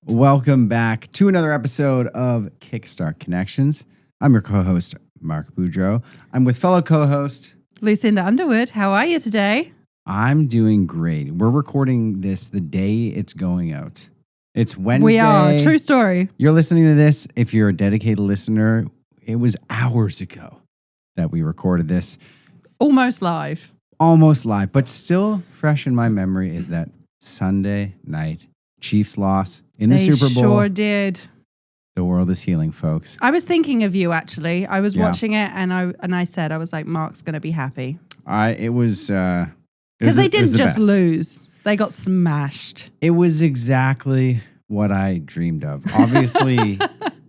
Welcome back to another episode of Kickstart Connections. I'm your co-host, Marc Boudreau. I'm with fellow co-host Lucinda Underwood. How are you today? I'm doing great. We're recording this the day it's going out. It's Wednesday. We are. True story. You're listening to this. If you're a dedicated listener, it was hours ago that we recorded this. Almost live. Almost live, but still fresh in my memory is that Sunday night Chiefs loss in the Super Bowl. They sure did. The world is healing, folks. I was thinking of you, actually. I was watching it, and I said, I was like, Mark's going to be happy. It was... Because they didn't just best. Lose. They got smashed. It was exactly what I dreamed of. Obviously,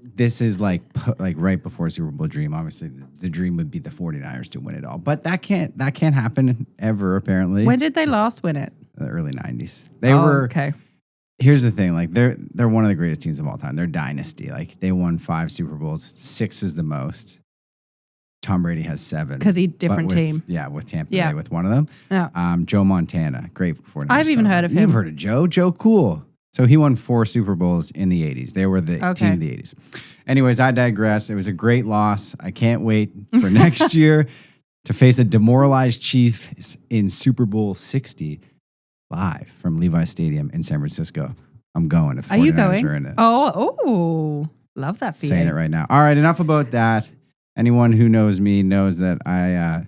this is like right before Super Bowl dream. Obviously, the dream would be the 49ers to win it all. But that can't happen ever, apparently. When did they last win it? The early 90s. They were... Okay. Here's the thing, like they're one of the greatest teams of all time. They're dynasty. Like they won 5 Super Bowls. 6 is the most. Tom Brady has 7. Because he's different team. Yeah, with Tampa Bay with one of them. Yeah. Joe Montana, great 49ers. I've even heard of him. You've heard of Joe? Joe Cool. So he won 4 Super Bowls in the 80s. They were the team of the 80s. Anyways, I digress. It was a great loss. I can't wait for next year to face a demoralized Chiefs in Super Bowl 60. Live from Levi Stadium in San Francisco. I'm going. Are you going? Are in it. Oh, love that for you. Saying it right now. All right, enough about that. Anyone who knows me knows that I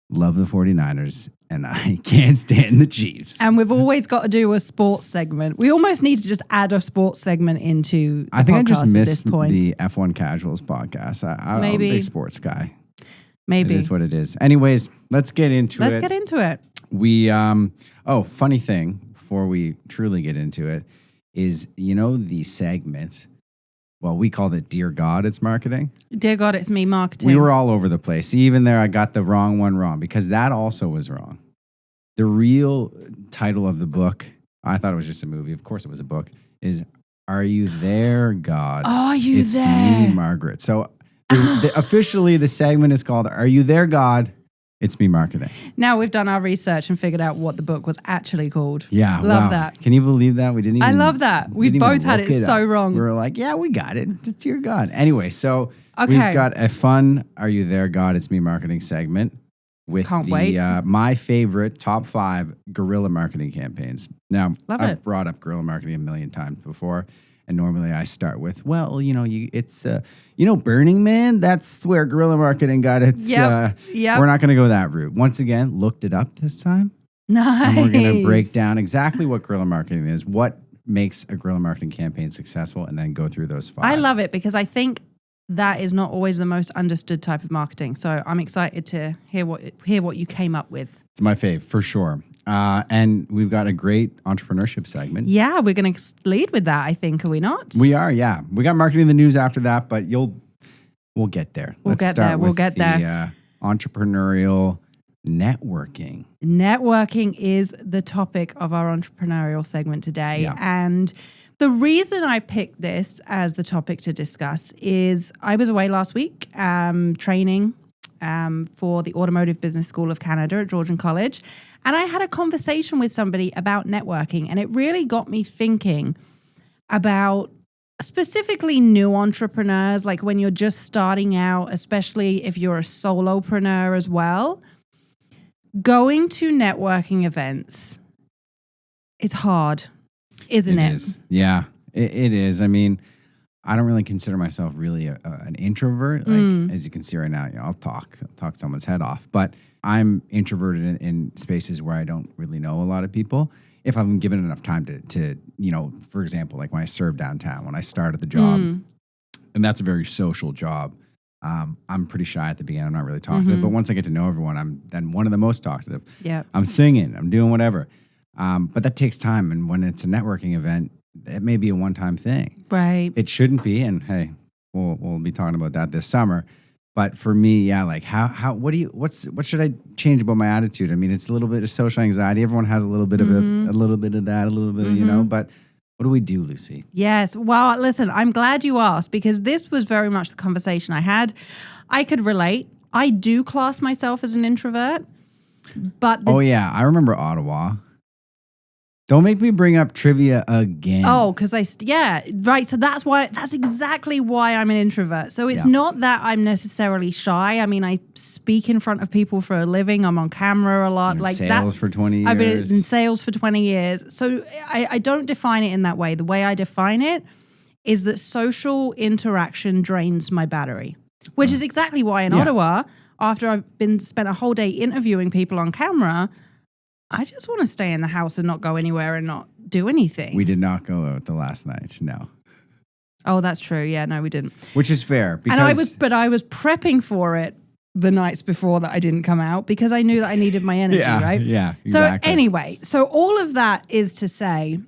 love the 49ers and I can't stand the Chiefs. And we've always got to do a sports segment. We almost need to just add a sports segment into the I think I just podcast at missed this point. the F1 Casuals podcast. I'm a big sports guy. Maybe. It is what it is. Anyways, let's get into it. Let's get into it. We, funny thing, before we truly get into it, is, the segment, well, we called it Dear God, It's Marketing. Dear God, It's Me Marketing. We were all over the place. Even there, I got the wrong one wrong, because that also was wrong. The real title of the book, I thought it was just a movie. Of course it was a book, is Are You There, God? Are You It's There? Me, Margaret. So officially, the segment is called Are You There, God? It's Me Marketing. Now we've done our research and figured out what the book was actually called. Yeah. Love that. Can you believe that? We didn't even... I love that. We both had it so wrong. We were like, yeah, we got it. Just Dear God. Anyway, so Okay. we've got a fun Are You There, God? It's Me Marketing segment with Can't wait. My favorite top 5 guerrilla marketing campaigns. Now, Love I've it. brought up guerrilla marketing a million times before. And normally I start with, well, it's Burning Man. That's where guerrilla marketing got its. Yep. We're not going to go that route. Once again, looked it up this time. Nice. And we're going to break down exactly what guerrilla marketing is, what makes a guerrilla marketing campaign successful, and then go through those 5. I love it because I think that is not always the most understood type of marketing. So I'm excited to hear what you came up with. It's my fave, for sure. And we've got a great entrepreneurship segment. Yeah, we're going to lead with that, I think, are we not? We are, yeah. We got marketing the news after that, but we'll get there. We'll get there. We'll get there. The entrepreneurial networking. Networking is the topic of our entrepreneurial segment today. Yeah. And the reason I picked this as the topic to discuss is I was away last week training for the Automotive Business School of Canada at Georgian College. And I had a conversation with somebody about networking, and it really got me thinking about specifically new entrepreneurs, like when you're just starting out, especially if you're a solopreneur as well. Going to networking events is hard, isn't it? It is. Yeah, it is. I mean, I don't really consider myself really an introvert. Like as you can see right now, I'll talk someone's head off, but I'm introverted in spaces where I don't really know a lot of people. If I'm given enough time to for example, like when I served downtown, when I started the job, and that's a very social job. I'm pretty shy at the beginning. I'm not really talkative, but once I get to know everyone, I'm then one of the most talkative. Yeah, I'm singing, I'm doing whatever. But that takes time, and when it's a networking event, it may be a one-time thing. right. It shouldn't be, and hey, we'll be talking about that this summer. But for me, yeah, like what should I change about my attitude? I mean, it's a little bit of social anxiety. Everyone has a little bit of a little bit of that, a little bit of, but what do we do, Lucy? Yes. Well, listen, I'm glad you asked because this was very much the conversation I had. I could relate. I do class myself as an introvert, but Oh yeah, I remember Ottawa. Don't make me bring up trivia again. Oh, because right. So that's exactly why I'm an introvert. So it's not that I'm necessarily shy. I mean, I speak in front of people for a living. I'm on camera a lot. Like sales for 20 years. I've been in sales for 20 years. So I don't define it in that way. The way I define it is that social interaction drains my battery, which is exactly why in Ottawa, after I've spent a whole day interviewing people on camera, I just want to stay in the house and not go anywhere and not do anything. We did not go out the last night, no. Oh, that's true. Yeah, no, we didn't. Which is fair. Because I was prepping for it the nights before that I didn't come out because I knew that I needed my energy, right? Yeah, exactly. So anyway, all of that is to say,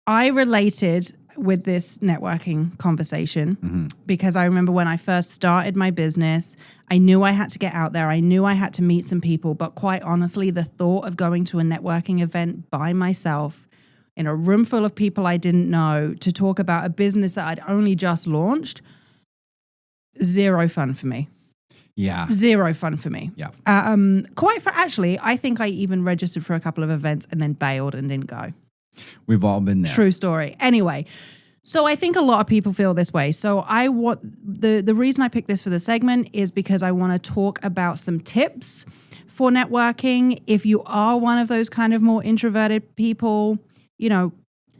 I related with this networking conversation because I remember when I first started my business, I knew I had to get out there. I knew I had to meet some people, but quite honestly, the thought of going to a networking event by myself in a room full of people I didn't know to talk about a business that I'd only just launched, zero fun for me. Yeah. Zero fun for me. Yeah. Actually, I think I even registered for a couple of events and then bailed and didn't go. We've all been there. True story. Anyway, so I think a lot of people feel this way. So I want the reason I picked this for the segment is because I want to talk about some tips for networking. If you are one of those kind of more introverted people, you know,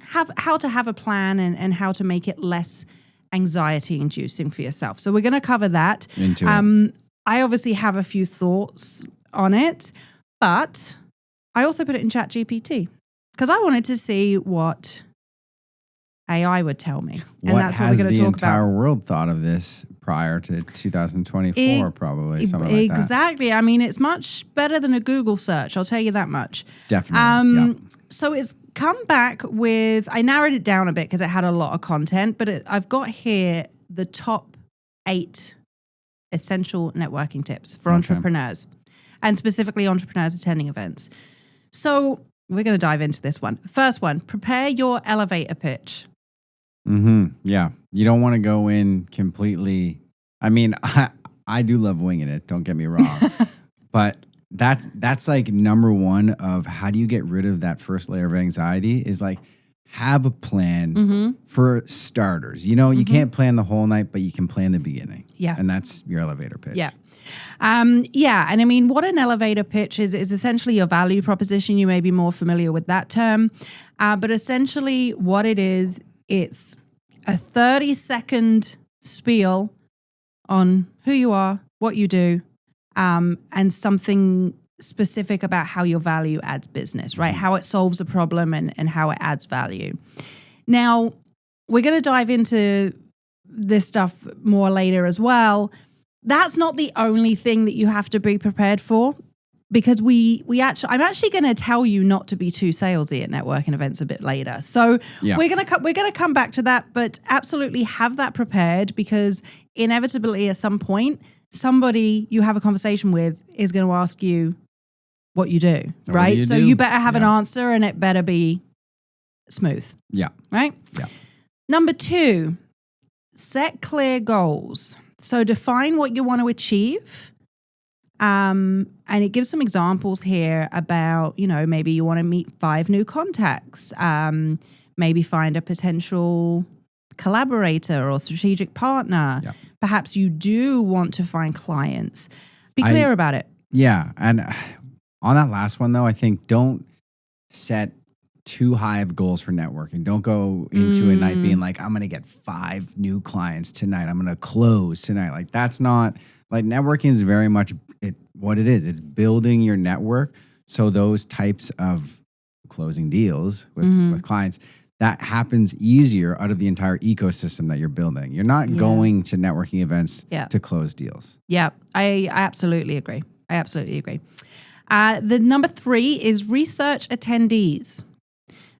how to have a plan and how to make it less anxiety inducing for yourself. So we're going to cover that. Into it. I obviously have a few thoughts on it, but I also put it in ChatGPT. Because I wanted to see what AI would tell me. And that's what we're going to talk about. The entire world thought of this prior to 2024, probably, something like that. Exactly. I mean, it's much better than a Google search, I'll tell you that much. Definitely, So it's come back with, I narrowed it down a bit because it had a lot of content, but I've got here the top 8 essential networking tips for entrepreneurs, and specifically entrepreneurs attending events. So we're going to dive into this one. First one, prepare your elevator pitch. Yeah. You don't want to go in completely. I mean, I do love winging it. Don't get me wrong. But that's like number one of how do you get rid of that first layer of anxiety is like have a plan for starters. You know, you can't plan the whole night, but you can plan the beginning. Yeah. And that's your elevator pitch. Yeah. And I mean, what an elevator pitch is essentially your value proposition. You may be more familiar with that term. But essentially what it is, it's a 30-second spiel on who you are, what you do, and something specific about how your value adds business, right? How it solves a problem and how it adds value. Now, we're going to dive into this stuff more later as well. That's not the only thing that you have to be prepared for, because I'm actually going to tell you not to be too salesy at networking events a bit later. So we're going to come back to that, but absolutely have that prepared, because inevitably at some point somebody you have a conversation with is going to ask you what you do, right? So you better have an answer, and it better be smooth. Yeah. Right? Yeah. Number 2, set clear goals. So define what you want to achieve. And it gives some examples here about, you know, maybe you want to meet 5 new contacts, maybe find a potential collaborator or strategic partner. Yeah. Perhaps you do want to find clients. Be clear about it. Yeah. And on that last one, though, I think don't set too high of goals for networking. Don't go into a night being like, I'm going to get 5 new clients tonight. I'm going to close tonight. Like, that's not, like, networking is very much what it is. It's building your network. So those types of closing deals with clients, that happens easier out of the entire ecosystem that you're building. You're not going to networking events to close deals. Yeah, I absolutely agree. The number 3 is research attendees.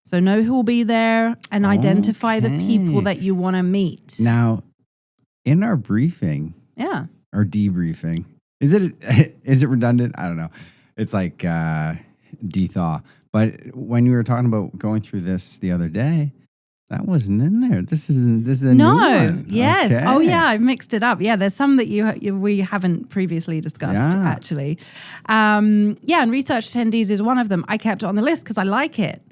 So know who will be there and identify the people that you want to meet. Now, in our briefing, or debriefing, is it redundant? I don't know. It's like de-thaw. But when you were talking about going through this the other day, that wasn't in there. This is a new one. Yes. Okay. Oh yeah, I've mixed it up. Yeah, there's some that we haven't previously discussed actually. And research attendees is one of them. I kept it on the list because I like it.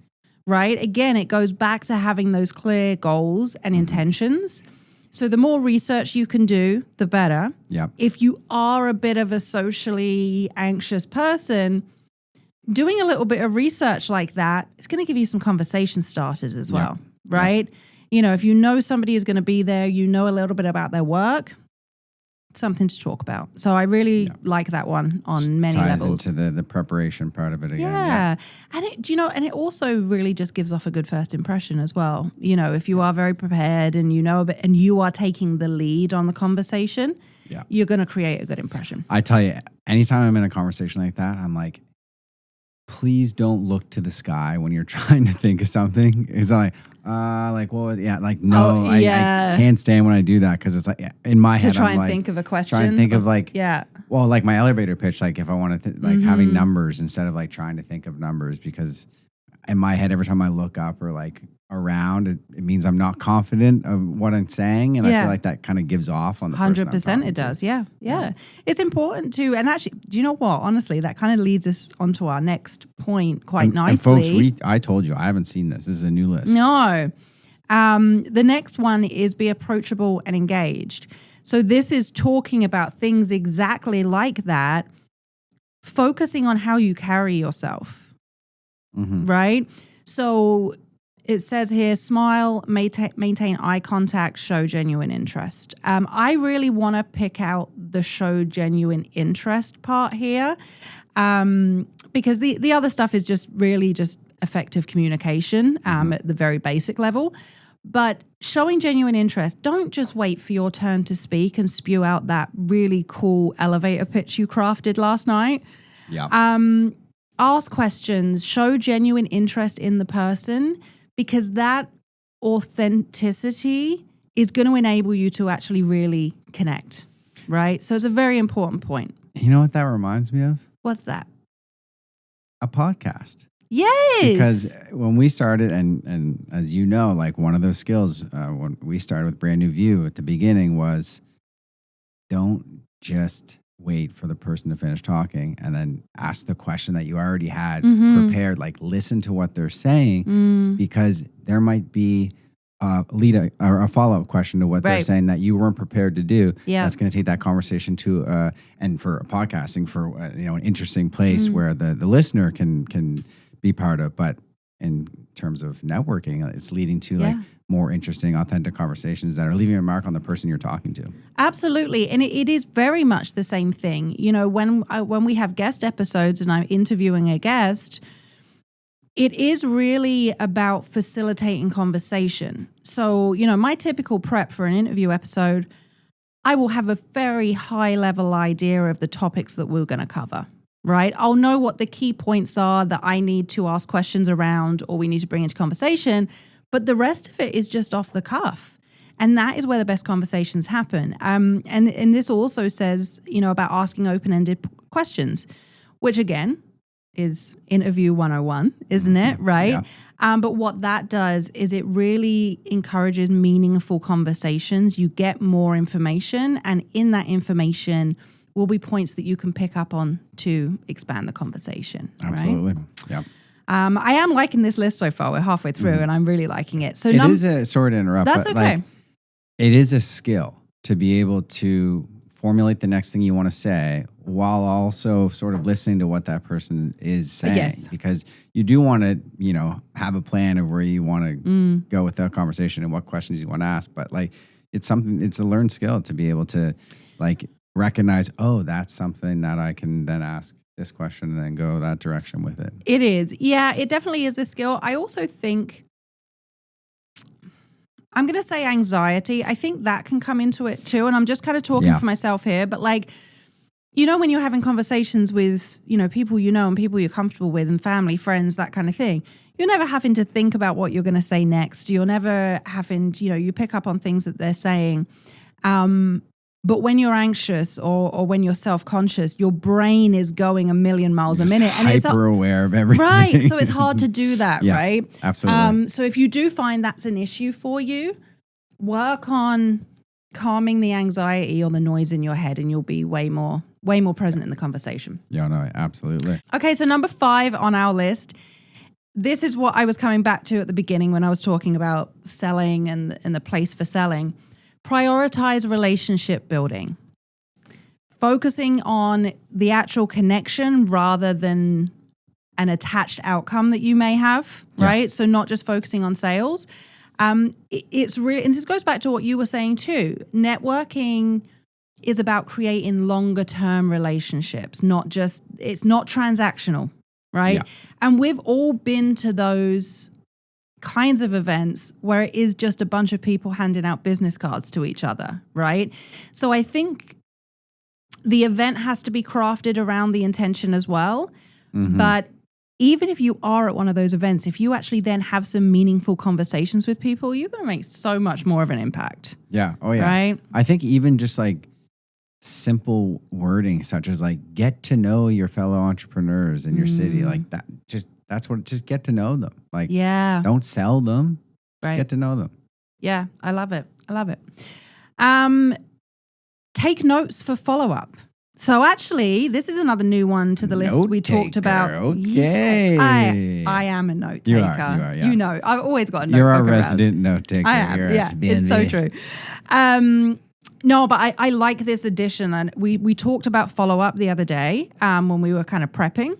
right? Again, it goes back to having those clear goals and intentions. So the more research you can do, the better. Yeah. If you are a bit of a socially anxious person, doing a little bit of research like that, it's going to give you some conversation starters as well, right? You know, if you know somebody is going to be there, you know a little bit about their work, something to talk about. So I really like that one on many levels. Ties into the preparation part of it again. Yeah. And it also really just gives off a good first impression as well. You know, if you are very prepared and you know a bit and you are taking the lead on the conversation, you're going to create a good impression. I tell you, anytime I'm in a conversation like that, I'm like, please don't look to the sky when you're trying to think of something. It's like what was no, I can't stand when I do that because it's like in my head to try I'm and think of a question. Trying to think of well, like my elevator pitch, like if I want to having numbers instead of like trying to think of numbers, because in my head every time I look up or like around, it means I'm not confident of what I'm saying, and I feel like that kind of gives off on the 100%. It does, yeah. It's important to, and actually, do you know what? Honestly, that kind of leads us onto our next point quite nicely. And folks, I told you I haven't seen this. This is a new list. No, the next one is be approachable and engaged. So this is talking about things exactly like that, focusing on how you carry yourself, right? So it says here, smile, maintain eye contact, show genuine interest. I really want to pick out the show genuine interest part here, because the other stuff is just really just effective communication at the very basic level. But showing genuine interest, don't just wait for your turn to speak and spew out that really cool elevator pitch you crafted last night. Yeah. Ask questions, show genuine interest in the person, because that authenticity is going to enable you to actually really connect, right? So it's a very important point. You know what that reminds me of? What's that? A podcast. Yes. Because when we started, and as you know, like one of those skills when we started with Brand New View at the beginning was don't just wait for the person to finish talking and then ask the question that you already had prepared. Like listen to what they're saying, because there might be a follow-up question to what they're saying that you weren't prepared to do. Yeah. That's going to take that conversation to and for podcasting for an interesting place where the listener can be part of. But in terms of networking, it's leading to like more interesting, authentic conversations that are leaving a mark on the person you're talking to. Absolutely. And it is very much the same thing. You know, when we have guest episodes and I'm interviewing a guest, it is really about facilitating conversation. So, you know, my typical prep for an interview episode, I will have a very high level idea of the topics that we're going to cover, right? I'll know what the key points are that I need to ask questions around or we need to bring into conversation. But the rest of it is just off the cuff. And that is where the best conversations happen. And this also says, you know, about asking open-ended questions, which again is interview 101, isn't it? Right? Yeah. But what that does is it really encourages meaningful conversations. You get more information, and in that information will be points that you can pick up on to expand the conversation. Absolutely. Right? Yeah. I am liking this list so far. We're halfway through and I'm really liking it. So it is a, sorry to interrupt. That's but okay. Like, it is a skill to be able to formulate the next thing you want to say while also sort of listening to what that person is saying. Yes. Because you do want to, you know, have a plan of where you want to go with that conversation and what questions you want to ask. But like, it's a learned skill to be able to like recognize, oh, that's something that I can then ask this question and then go that direction with it. It is. Yeah, it definitely is a skill. I also think, I'm going to say anxiety. I think that can come into it too. And I'm just kind of talking for myself here, but like, you know, when you're having conversations with, you know, people you know and people you're comfortable with and family, friends, that kind of thing, you're never having to think about what you're going to say next. You're never having to, you know, you pick up on things that they're saying. But when you're anxious or when you're self-conscious, your brain is going a million miles a minute. And it's hyper aware of everything. Right. So it's hard to do that, right? Absolutely. So if you do find that's an issue for you, work on calming the anxiety or the noise in your head and you'll be way more present in the conversation. Yeah, no, absolutely. Okay, so number 5 on our list this is what I was coming back to at the beginning when I was talking about selling and the place for selling. Prioritize relationship building. Focusing on the actual connection rather than an attached outcome that you may have, right? So not just focusing on sales. It's really, and this goes back to what you were saying too. Networking is about creating longer term relationships, it's not transactional, right? Yeah. And we've all been to those kinds of events where it is just a bunch of people handing out business cards to each other, right? So I think the event has to be crafted around the intention as well. Mm-hmm. But even if you are at one of those events, if you actually then have some meaningful conversations with people, you're going to make so much more of an impact. Yeah. Oh, yeah. Right? I think even just like simple wording such as like get to know your fellow entrepreneurs in your city, like that, just get to know them. Like, don't sell them, just get to know them. Yeah, I love it. Take notes for follow-up. So actually, this is another new one to the list we talked about. Okay. Yes, I am a note taker. You are, yeah. You know, I've always got a notebook. You're our resident note taker. I am, it's so true. No, but I like this addition. And we talked about follow-up the other day when we were kind of prepping.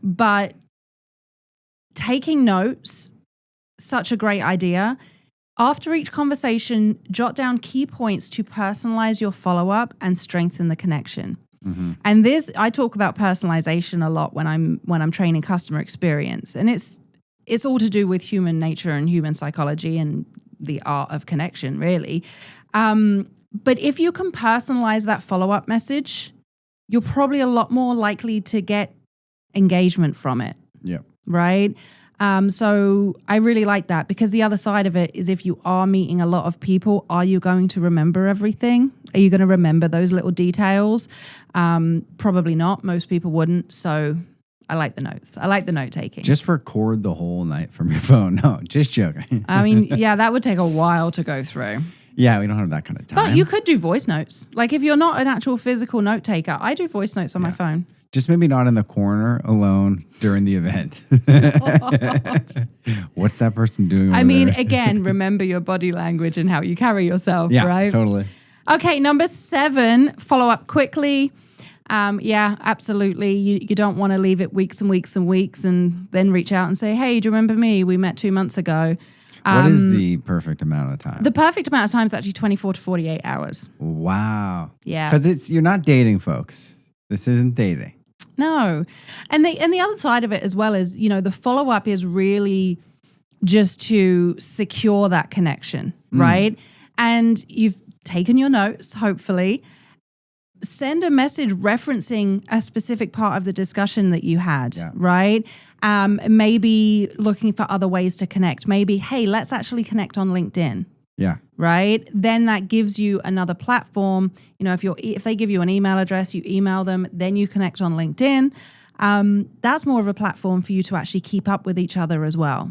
But taking notes, such a great idea. After each conversation, jot down key points to personalize your follow-up and strengthen the connection. Mm-hmm. And this, I talk about personalization a lot when I'm training customer experience, and it's all to do with human nature and human psychology and the art of connection, really. But if you can personalize that follow-up message, you're probably a lot more likely to get engagement from it. Yeah. Right? So I really like that, because the other side of it is if you are meeting a lot of people, are you going to remember everything? Are you going to remember those little details? Probably not. Most people wouldn't. So I like the notes. I like the note taking. Just record the whole night from your phone. No, just joking. I mean, yeah, that would take a while to go through. Yeah, we don't have that kind of time. But you could do voice notes. Like if you're not an actual physical note taker, I do voice notes on my phone. Just maybe not in the corner alone during the event. What's that person doing over there? Again, remember your body language and how you carry yourself, right? Yeah, totally. Okay, number 7, follow up quickly. Yeah, absolutely. You don't want to leave it weeks and weeks and weeks and then reach out and say, hey, do you remember me? We met 2 months ago. What is the perfect amount of time? The perfect amount of time is actually 24 to 48 hours. Wow. Yeah. Because you're not dating, folks. This isn't dating. No. And the other side of it as well is, the follow-up is really just to secure that connection, right? And you've taken your notes, hopefully. Send a message referencing a specific part of the discussion that you had, right? Maybe looking for other ways to connect. Maybe, hey, let's actually connect on LinkedIn. Yeah. Right? Then that gives you another platform. If they give you an email address, you email them, then you connect on LinkedIn. That's more of a platform for you to actually keep up with each other as well,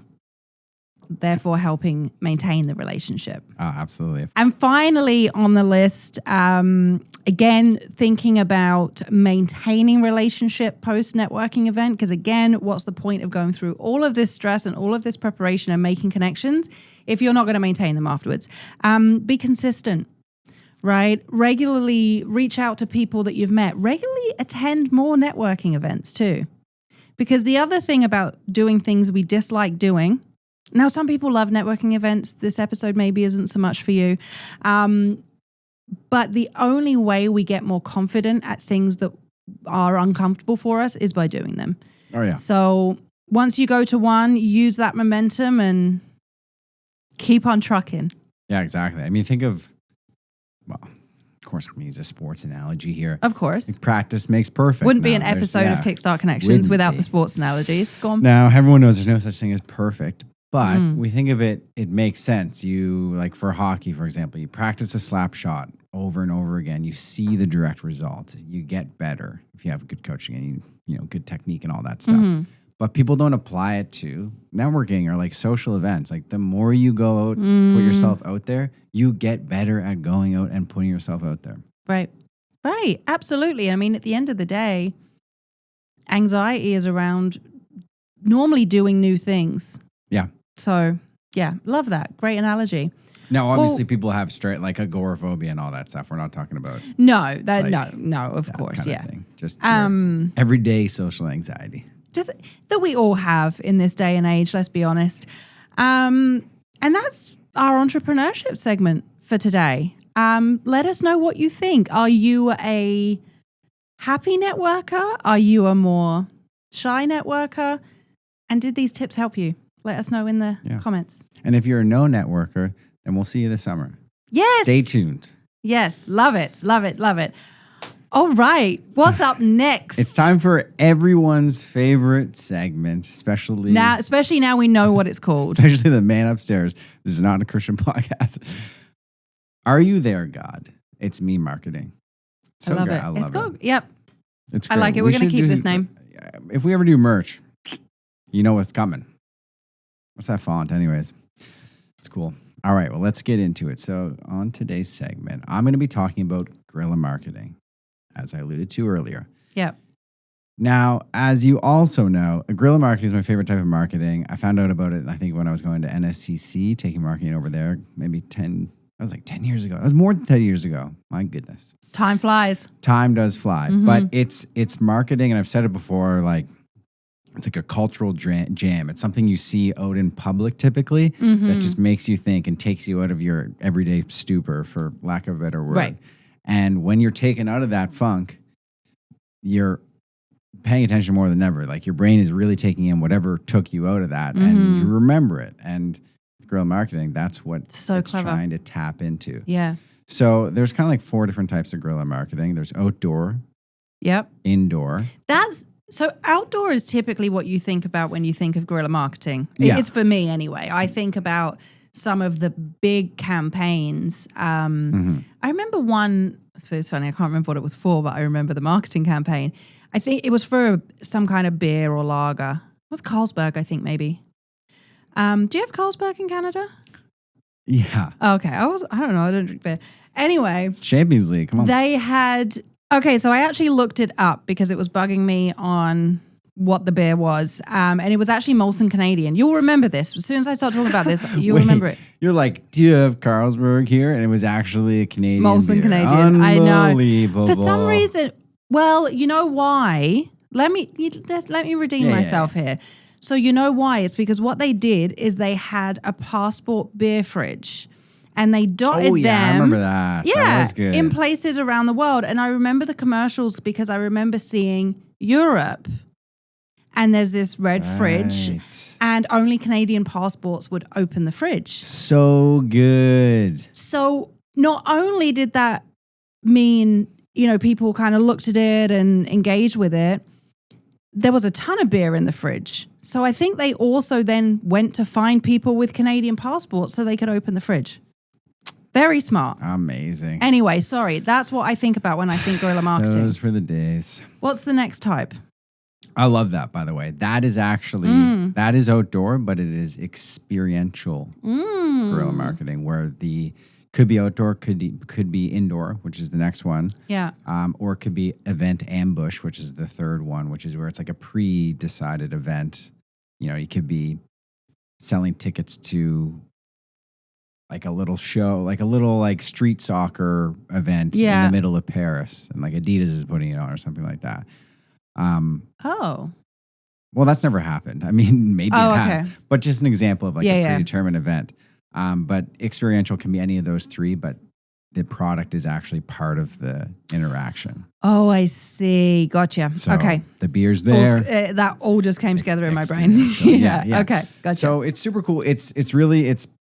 therefore helping maintain the relationship. Oh, absolutely. And finally on the list, again, thinking about maintaining relationship post-networking event, because again, what's the point of going through all of this stress and all of this preparation and making connections if you're not going to maintain them afterwards? Be consistent, right? Regularly reach out to people that you've met. Regularly attend more networking events too. Because the other thing about doing things we dislike doing, now, some people love networking events. This episode maybe isn't so much for you. But the only way we get more confident at things that are uncomfortable for us is by doing them. Oh, yeah. So once you go to one, use that momentum and keep on trucking. Yeah, exactly. I mean, think of, well, of course, I'm going to use a sports analogy here. Of course. Practice makes perfect. Wouldn't be an episode of Kickstart Connections without the sports analogies. Go on. Now, everyone knows there's no such thing as perfect. But we think of it makes sense. You, like for hockey, for example, you practice a slap shot over and over again. You see the direct result. You get better if you have good coaching and good technique and all that stuff. Mm-hmm. But people don't apply it to networking or like social events. Like the more you go out, put yourself out there, you get better at going out and putting yourself out there. Right. Right. Absolutely. I mean, at the end of the day, anxiety is around normally doing new things. Yeah. So, yeah, love that. Great analogy. Now, obviously, people have straight like agoraphobia and all that stuff. We're not talking about No, that like, no, of course, kind yeah. of thing. Just your everyday social anxiety. Just that we all have in this day and age, let's be honest. And that's our entrepreneurship segment for today. Let us know what you think. Are you a happy networker? Are you a more shy networker? And did these tips help you? Let us know in the comments. And if you're a no networker, then we'll see you this summer. Yes. Stay tuned. Yes. Love it. Love it. Love it. All right. What's up next? It's time for everyone's favorite segment, especially now we know what it's called. Especially the man upstairs. This is not a Christian podcast. Are you there, God? It's me marketing. I love it. I love it. Yep. It's I great. like it. We're going to keep this name. If we ever do merch, you know what's coming. What's that font anyways? It's cool. All right, well, let's get into it. So on today's segment, I'm going to be talking about guerrilla marketing, as I alluded to earlier. Yep. Now, as you also know, guerrilla marketing is my favorite type of marketing. I found out about it, I think, when I was going to NSCC, taking marketing over there, maybe 10 years ago. That was more than 10 years ago. My goodness. Time flies. Time does fly. Mm-hmm. But it's marketing, and I've said it before, like, it's like a cultural jam. It's something you see out in public typically that just makes you think and takes you out of your everyday stupor, for lack of a better word. Right. And when you're taken out of that funk, you're paying attention more than ever. Like your brain is really taking in whatever took you out of that and you remember it. And guerrilla marketing, that's what it's trying to tap into. Yeah. So there's kind of like 4 different types of guerrilla marketing. There's outdoor. Yep. Indoor. So outdoor is typically what you think about when you think of guerrilla marketing. Yeah. It is for me anyway. I think about some of the big campaigns. I remember one, it's funny, I can't remember what it was for, but I remember the marketing campaign. I think it was for some kind of beer or lager. It was Carlsberg, I think, maybe. Do you have Carlsberg in Canada? Yeah. Okay. I don't know. I don't drink beer. Anyway. It's Champions League. Come on. They had... Okay, so I actually looked it up because it was bugging me on what the beer was. And it was actually Molson Canadian. You'll remember this. As soon as I start talking about this, you'll remember it. You're like, do you have Carlsberg here? And it was actually a Canadian Molson beer. Canadian. I Unbelievable. know. For some reason, well, you know why? Let me redeem myself here. So you know why? It's because what they did is they had a passport beer fridge. And they dotted them. I remember that. Yeah, that was good. In places around the world. And I remember the commercials because I remember seeing Europe. And there's this red fridge. And only Canadian passports would open the fridge. So good. So not only did that mean, people kind of looked at it and engaged with it, there was a ton of beer in the fridge. So I think they also then went to find people with Canadian passports so they could open the fridge. Very smart. Amazing. Anyway, sorry. That's what I think about when I think guerrilla marketing. Those were the days. What's the next type? I love that, by the way. That is actually, that is outdoor, but it is experiential guerrilla marketing, where could be outdoor, could be indoor, which is the next one. Yeah. Or it could be event ambush, which is the third one, which is where it's like a pre-decided event. You could be selling tickets to like a little show, like a little like street soccer event in the middle of Paris, and like Adidas is putting it on or something like that. Well, that's never happened. I mean, maybe it has, but just an example of like a predetermined event. But experiential can be any of those 3, but the product is actually part of the interaction. Oh, I see. Gotcha. So okay. The beer's there. That all just came together in my brain. yeah. Okay. Gotcha. So it's super cool.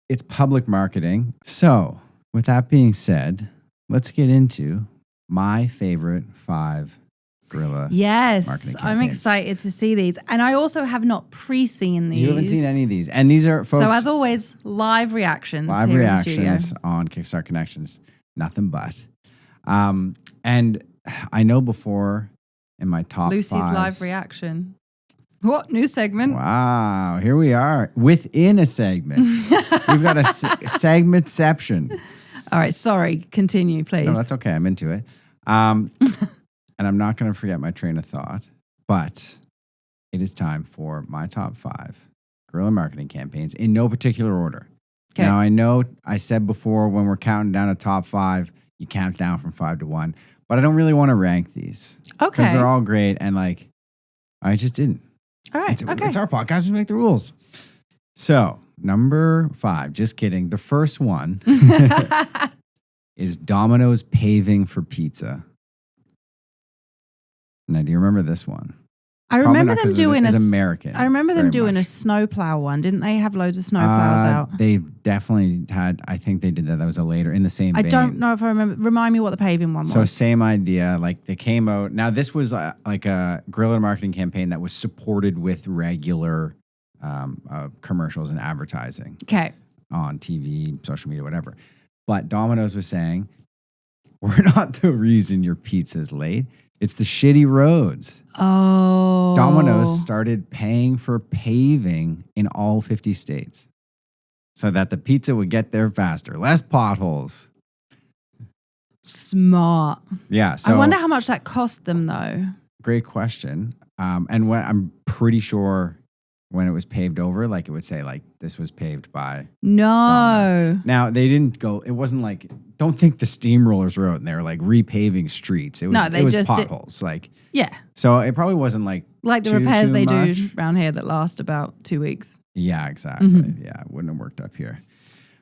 It's public marketing. So with that being said, let's get into my favorite 5 guerrilla marketing campaigns. I'm excited to see these. And I also have not pre-seen these. You haven't seen any of these. And these are, folks. So as always, live reactions Live here reactions in the studio. on Kickstart Connections. Nothing but. And I know before in my top Lucy's 5s, live reaction. What? New segment? Wow. Here we are within a segment. We've got a segmentception. All right. Sorry. Continue, please. No, that's okay. I'm into it. And I'm not going to forget my train of thought. But it is time for my top 5 guerrilla marketing campaigns in no particular order. Okay. Now, I know I said before when we're counting down a top 5, you count down from 5 to 1, but I don't really want to rank these. Okay. Because they're all great and like, I just didn't. All right. It's our podcast. We make the rules. So, number 5, just kidding. The first one is Domino's paving for pizza. Now, do you remember this one? I remember them doing American. I remember them doing much. a snowplow one. Didn't they have loads of snowplows out? They definitely had. I think they did that. That was a later in the same. I vein. don't know if I remember. Remind me what the paving one was. So same idea. Like they came out. Now this was like a guerrilla marketing campaign that was supported with regular commercials and advertising. Okay. On TV, social media, whatever. But Domino's was saying, "We're not the reason your pizza's late. It's the shitty roads." Oh. Domino's started paying for paving in all 50 states so that the pizza would get there faster. Less potholes. Smart. Yeah. So I wonder how much that cost them, though. Great question. And when I'm pretty sure when it was paved over, like it would say like this was paved by No. Now they didn't go. It wasn't like don't think the steamrollers were out and they were like repaving streets. It was No, they it was just potholes. Like Yeah. so it probably wasn't like The repairs they do around here that last about 2 weeks. Yeah, exactly. Yeah, it wouldn't have worked up here.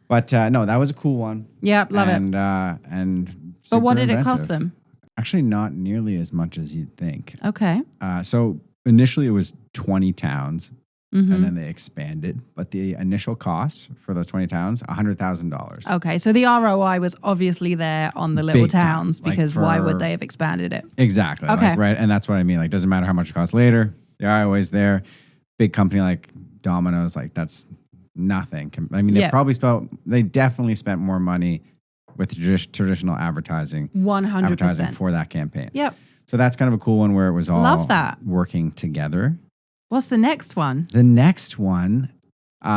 But no, that was a cool one. Yeah, love it. And But what super did it cost inventive. them? Actually, not nearly as much as you'd think. Okay. So initially it was 20 towns, Mm-hmm. and then they expanded. But the initial cost for those 20 towns, $100,000. Okay, so the ROI was obviously there on the little Big time. towns Like because why for- would they have expanded it? Exactly. Okay. Like, right. And that's what I mean. Like, doesn't matter how much it costs later. The ROI is there. Big company like Domino's, like that's nothing. I mean, they definitely spent more money with traditional advertising 100%. for that campaign. Yep. So that's kind of a cool one where it was all Love that. working together. What's the next one? The next one,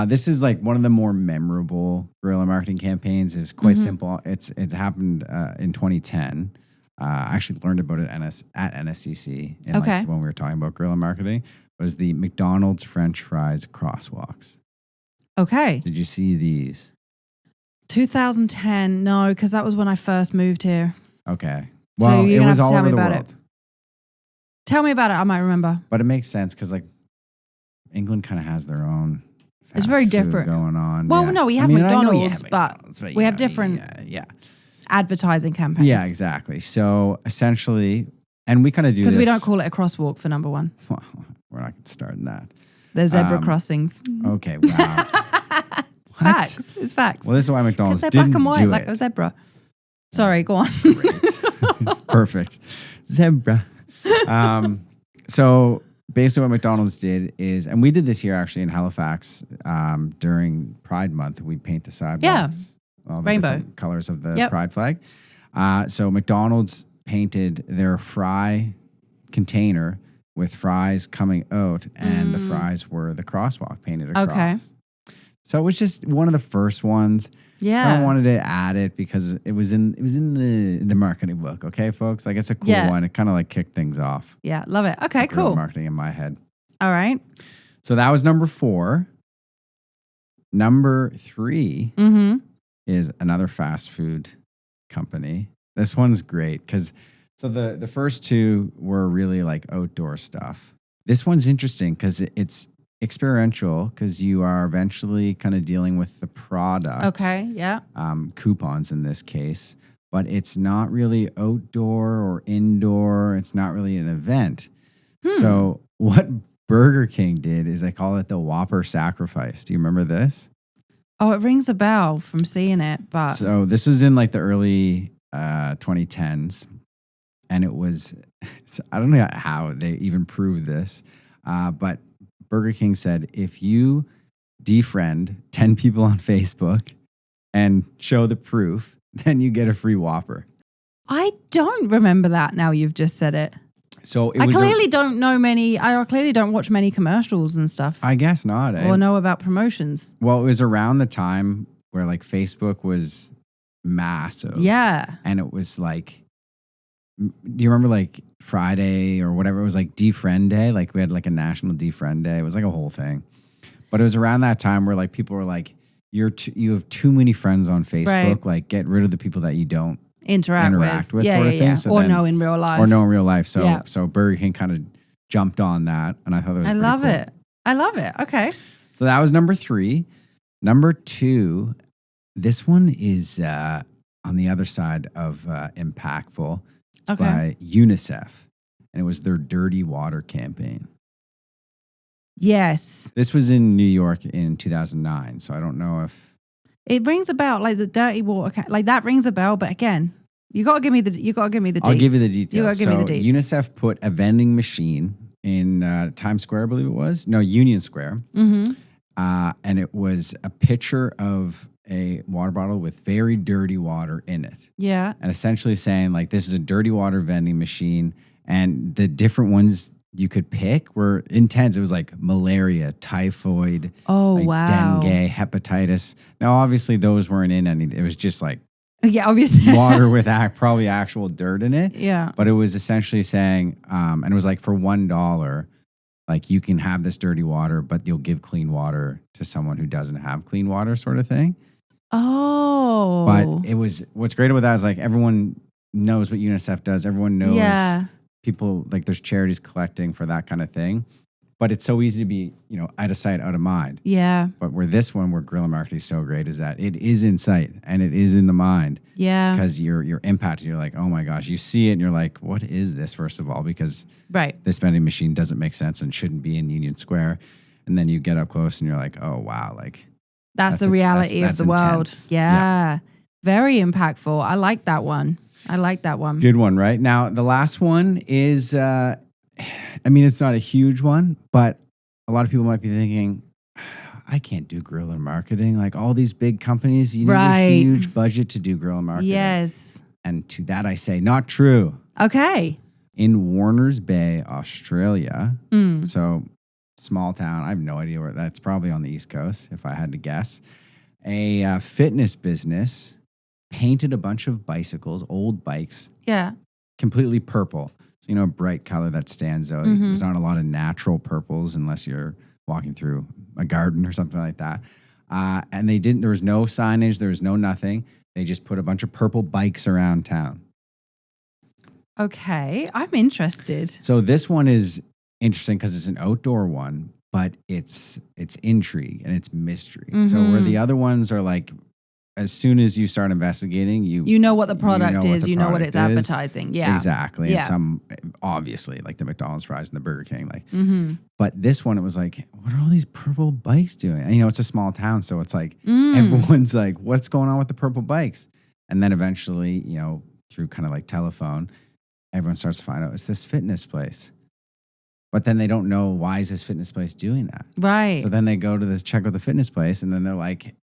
this is like one of the more memorable guerrilla marketing campaigns. Is quite simple. It happened in 2010. I actually learned about it at NSCC when we were talking about guerrilla marketing. Was the McDonald's French fries crosswalks. Okay. Did you see these? 2010. No, because that was when I first moved here. Okay. So Well, you're it gonna was have to all tell over me the about world. it. Tell me about it. I might remember. But it makes sense because like England kind of has their own. It's very fast food different. going on. Well, yeah. no, we have I know you McDonald's, have but McDonald's, we have know, different Yeah. advertising campaigns. Yeah, exactly. So essentially, and we kind of do this Because we don't call it a crosswalk for number one. Well, we're not starting that. There's zebra crossings. Okay, wow. Facts. It's facts. Well, this is why Because McDonald's they're didn't black and white do like it. a zebra. Sorry, go on. Great. Perfect. Zebra. So basically what McDonald's did is, and we did this here actually in Halifax during Pride Month, we paint the sidewalks. All the Rainbow. different colors of the Pride flag. So McDonald's painted their fry container with fries coming out, and the fries were the crosswalk painted across. Okay. So it was just one of the first ones. Yeah. I wanted to add it because it was in the marketing book. Okay, folks, like it's a cool one. It kind of like kicked things off. Yeah, love it. Okay, Like guerrilla cool. marketing in my head. All right. So that was number 4. Number 3 is another fast food company. This one's great because the first 2 were really like outdoor stuff. This one's interesting because it's experiential because you are eventually kind of dealing with the product. Okay, yeah. Coupons in this case, but it's not really outdoor or indoor. It's not really an event. So what Burger King did is they call it the Whopper Sacrifice. Do you remember this? Oh, it rings a bell from seeing it, but So this was in like the early 2010s, and it was, I don't know how they even proved this, but Burger King said, if you defriend 10 people on Facebook and show the proof, then you get a free Whopper. I don't remember that now you've just said it. So it I was clearly don't know many, I clearly don't watch many commercials and stuff I guess not. or know about promotions. Well, it was around the time where like Facebook was massive. Yeah. And it was like, do you remember like Friday or whatever? It was like Defriend Day. Like we had like a national Defriend Day. It was like a whole thing. But it was around that time where like people were like, you have too many friends on Facebook. Right. Like get rid of the people that you don't interact with sort of thing. So or then, know in real life. Or know in real life. So Yeah. so Burger King kind of jumped on that. And I thought that was pretty love cool. it. I love it. Okay. So that was number 3. Number 2, this one is on the other side of impactful. It's Okay. by UNICEF. And it was their Dirty Water campaign. Yes. This was in New York in 2009. So I don't know if... It rings a bell, like the dirty water, like that rings a bell. But again, you got to give me the deets. I'll give you the details. You got to give me the deets. UNICEF put a vending machine in Times Square, I believe it was. No, Union Square. Mm-hmm. And it was a picture of a water bottle with very dirty water in it. Yeah. And essentially saying, like, this is a dirty water vending machine. And the different ones you could pick were intense. It was like malaria, typhoid, Oh, wow. dengue, hepatitis. Now, obviously, those weren't in any. It was just like Yeah, obviously. water with probably actual dirt in it. Yeah. But it was essentially saying, and it was like for $1, like you can have this dirty water, but you'll give clean water to someone who doesn't have clean water, sort of thing. Oh. But it was, what's great about that is like everyone knows what UNICEF does. Everyone knows people, like there's charities collecting for that kind of thing. But it's so easy to be, out of sight, out of mind. Yeah. But where Guerilla Marketing is so great is that it is in sight and it is in the mind. Yeah. Because you're impacted. You're like, oh my gosh, you see it and you're like, what is this, first of all? Because this vending machine doesn't make sense and shouldn't be in Union Square. And then you get up close and you're like, oh wow, like that's the reality of the world. Intense. Yeah. Very impactful. I like that one. Good one, right? Now, the last one is, it's not a huge one, but a lot of people might be thinking, I can't do guerrilla marketing. Like all these big companies, you need a huge budget to do guerrilla marketing. Yes. And to that I say, not true. Okay. In Warners Bay, Australia, so small town, I have no idea where that's probably on the East Coast, if I had to guess. A fitness business painted a bunch of bicycles, old bikes, completely purple. So, a bright color that stands out. Mm-hmm. There's not a lot of natural purples unless you're walking through a garden or something like that. And there was no signage, there was no nothing. They just put a bunch of purple bikes around town. Okay, I'm interested. So this one is interesting because it's an outdoor one, but it's intrigue and it's mystery. Mm-hmm. So where the other ones are like, as soon as you start investigating, you know what the product is, what it's is. advertising. Yeah. Exactly. Yeah. And some, obviously, like the McDonald's fries and the Burger King. But this one, it was like, what are all these purple bikes doing? And, it's a small town. So it's like, everyone's like, what's going on with the purple bikes? And then eventually, through kind of like telephone, everyone starts to find out it's this fitness place. But then they don't know, why is this fitness place doing that? Right. So then they go to check out the fitness place and then they're like,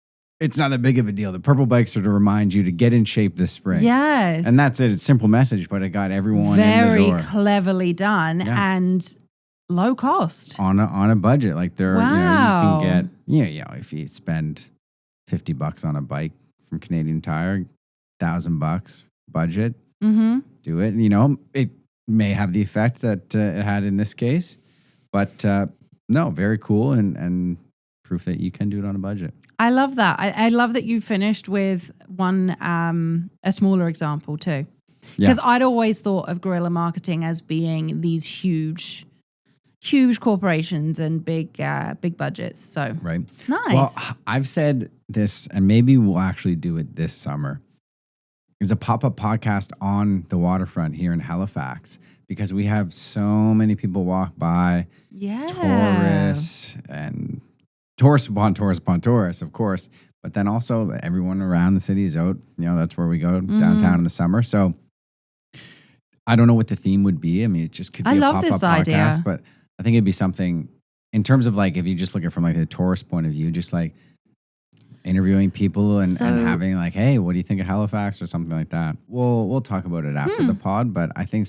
it's not that big of a deal. The purple bikes are to remind you to get in shape this spring. Yes. And that's it. It's a simple message, but it got everyone in the door. Very cleverly done and low cost. On a budget. Like you can get, if you spend $50 on a bike from Canadian Tire, $1,000 budget, do it. And, it may have the effect that it had in this case, but no, very cool and proof that you can do it on a budget. I love that. I love that you finished with one, a smaller example too. Because I'd always thought of guerrilla marketing as being these huge corporations and big budgets. So right. Nice. Well, I've said this, and maybe we'll actually do it this summer, is a pop-up podcast on the waterfront here in Halifax, because we have so many people walk by, tourists upon tourists, of course, but then also everyone around the city is out. That's where we go downtown in the summer. So I don't know what the theme would be. It just could be a pop-up this podcast, idea. But I think it'd be something in terms of like, if you just look at it from like the tourist point of view, just like interviewing people and having like, hey, what do you think of Halifax or something like that? We'll talk about it after the pod, but I think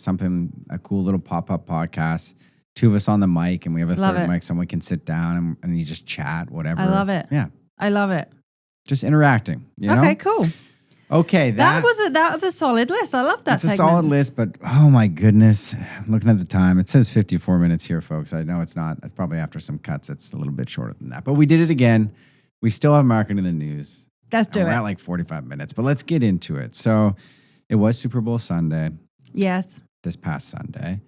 a cool little pop-up podcast. 2 of us on the mic, and we have a third mic. Someone can sit down and you just chat, whatever. I love it. Yeah. I love it. Just interacting. Okay, cool. Okay, That was a solid list. I love that It's a segment. solid list, but oh my goodness. I'm looking at the time. It says 54 minutes here, folks. I know it's not. It's probably after some cuts. It's a little bit shorter than that. But we did it again. We still have market in the news. Let's do We're it. at like 45 minutes, but let's get into it. So it was Super Bowl Sunday, Yes. this past Sunday.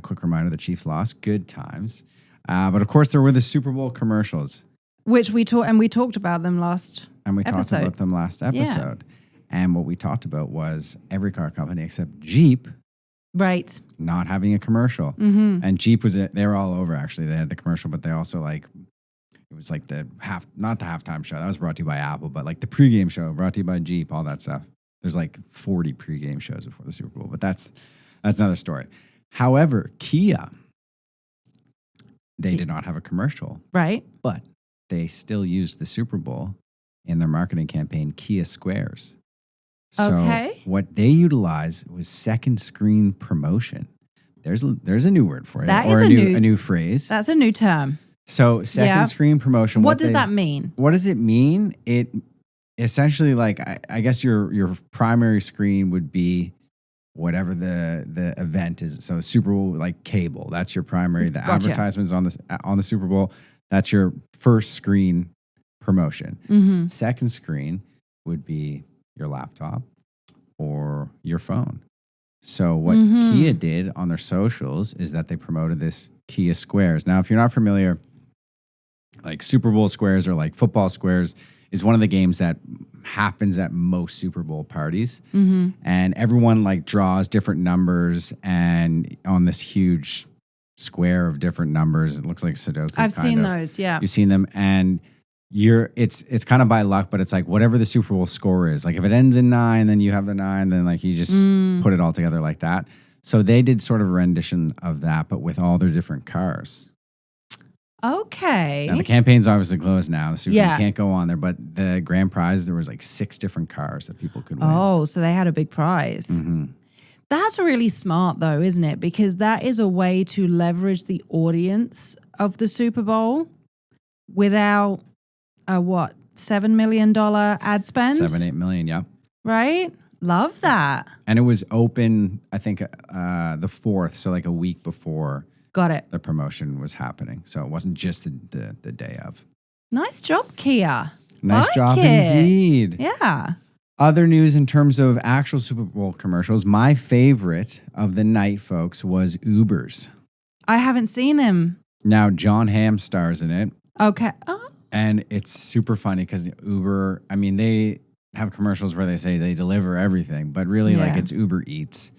Quick reminder, the Chiefs lost. Good times. But of course, there were the Super Bowl commercials. Which we talked about them last And we episode. talked about them last episode. And what we talked about was every car company except Jeep Right. not having a commercial. Mm-hmm. And Jeep they were all over actually. They had the commercial, but they also like, it was like not the halftime show. That was brought to you by Apple, but like the pregame show brought to you by Jeep, all that stuff. There's like 40 pregame shows before the Super Bowl, but that's another story. However, Kia, they did not have a commercial, Right. but they still used the Super Bowl in their marketing campaign, Kia Squares. So Okay. what they utilized was second screen promotion. There's a new word for it, That or is a new phrase. That's a new term. So second screen promotion. What does that mean? What does it mean? It essentially, like, I guess your primary screen would be whatever the event is. So Super Bowl, like cable, that's your primary. The Gotcha. advertisements on the Super Bowl, that's your first screen promotion. Mm-hmm. Second screen would be your laptop or your phone. So what Kia did on their socials is that they promoted this Kia Squares. Now, if you're not familiar, like Super Bowl Squares or like football squares is one of the games that happens at most Super Bowl parties. Mm-hmm. And everyone like draws different numbers and on this huge square of different numbers. It looks like Sudoku. I've kind seen of. those. Yeah. You've seen them, and it's kind of by luck, but it's like whatever the Super Bowl score is. Like if it ends in 9, then you have the 9, then like you just put it all together like that. So they did sort of a rendition of that, but with all their different cars. Okay. Now the campaign's obviously closed now. The Super Bowl Yeah. can't go on there, but the grand prize, there was like 6 different cars that people could win. Oh, so they had a big prize. Mm-hmm. That's really smart, though, isn't it? Because that is a way to leverage the audience of the Super Bowl without a $7 million ad spend? 7-8 million, yeah. Right? Love that. And it was open, I think, the 4th, so like a week before Got it. the promotion was happening. So it wasn't just the day of. Nice job, Kia. Nice Like job it. indeed. Yeah. Other news in terms of actual Super Bowl commercials, my favorite of the night, folks, was Uber's. I haven't seen him. Now, John Hamm stars in it. Okay. Oh. And it's super funny because Uber, I mean, they have commercials where they say they deliver everything, but really, like, Yeah. it's Uber Eats,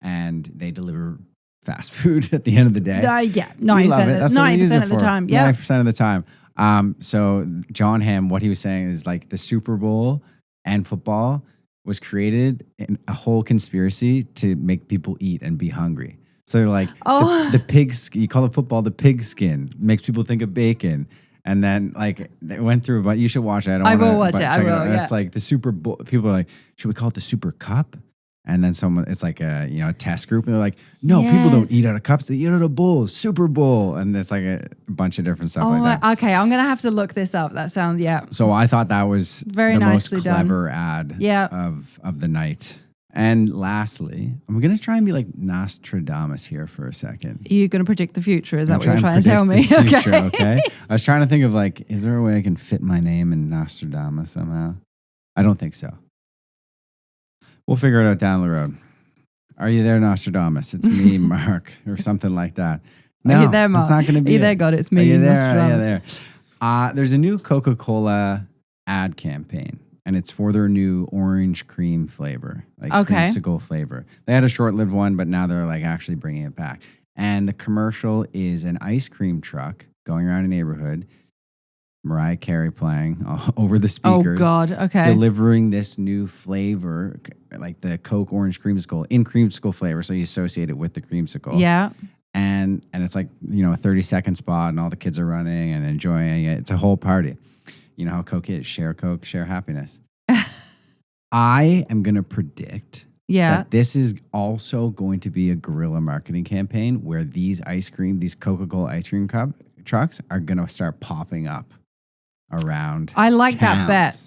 and they deliver fast food at the end of the day. Yeah. We love it. 90% That's what we use it of the for. time. Yeah. 90% of the time. So John Hamm, what he was saying is like the Super Bowl and football was created in a whole conspiracy to make people eat and be hungry. So they're like, the pigs, you call it football, the pig skin makes people think of bacon. And then like they went through, but you should watch it. I will watch it. I will, out. yeah. It's like the Super Bowl. People are like, should we call it the Super Cup? And then it's like a test group, and they're like, no, people don't eat out of cups; they eat out of bowls. Super Bowl, and it's like a bunch of different stuff like that. Okay. I'm gonna have to look this up. That sounds So I thought that was very the most nicely done. clever ad Yeah. of the night. And lastly, I'm gonna try and be like Nostradamus here for a second. You're gonna predict the future. Is that what I'm you're trying trying to tell me? the future, okay. I was trying to think of like, is there a way I can fit my name in Nostradamus somehow? I don't think so. We'll figure it out down the road. Are you there, Nostradamus? It's me, Mark, or something like that. No, Are you there, Mark? it's not going to be. Are you there, God? It's me, Are you there? Nostradamus. Are you there? There's a new Coca-Cola ad campaign, and it's for their new orange cream flavor, like Okay. creamsicle flavor. They had a short-lived one, but now they're like actually bringing it back. And the commercial is an ice cream truck going around a neighborhood, Mariah Carey playing over the speakers. Oh God. Okay. Delivering this new flavor, like the Coke Orange Creamsicle, in creamsicle flavor. So you associate it with the creamsicle. Yeah. And it's like, a 30-second spot, and all the kids are running and enjoying it. It's a whole party. You know how Coke is. Share Coke, share happiness. I am going to predict that this is also going to be a guerrilla marketing campaign where these Coca-Cola ice cream trucks are going to start popping up around I like that towns. bet.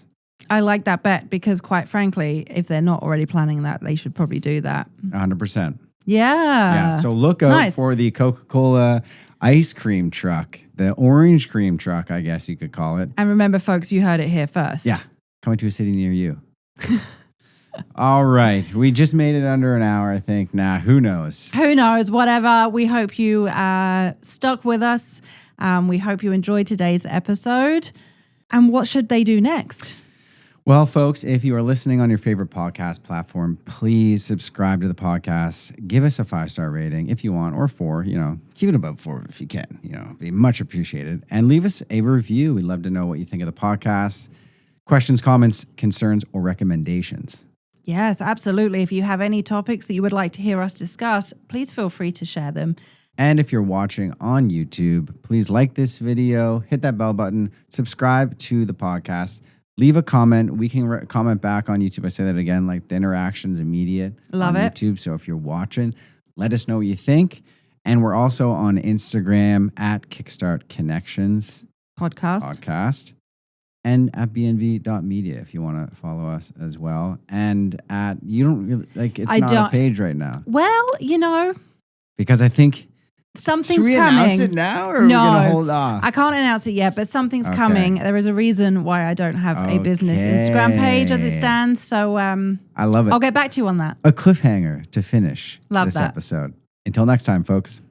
I like that bet because, quite frankly, if they're not already planning that, they should probably do that. 100%. Yeah. So look out for the Coca-Cola ice cream truck, the orange cream truck, I guess you could call it. And remember, folks, you heard it here first. Yeah. Coming to a city near you. All right. We just made it under an hour, I think. Nah, who knows? Who knows? Whatever. We hope you stuck with us. We hope you enjoyed today's episode. And what should they do next? Well, folks, if you are listening on your favorite podcast platform, please subscribe to the podcast. Give us a 5-star rating if you want, or 4, keep it above 4 if you can, be much appreciated. And leave us a review. We'd love to know what you think of the podcast. Questions, comments, concerns, or recommendations. Yes, absolutely. If you have any topics that you would like to hear us discuss, please feel free to share them. And if you're watching on YouTube, please like this video, hit that bell button, subscribe to the podcast. Leave a comment. We can comment back on YouTube. I say that again, like the interaction's immediate. Love on it. YouTube. So if you're watching, let us know what you think. And we're also on Instagram at Kickstart Connections Podcast. And at bnv.media if you want to follow us as well. And you don't really, it's not a page right now. Well, because I think something's should we coming. announce it now or no, are we going to hold off? I can't announce it yet, but something's coming. There is a reason why I don't have a business Instagram page as it stands. So I love it. I'll get back to you on that. A cliffhanger to finish Love this that. episode. Until next time, folks.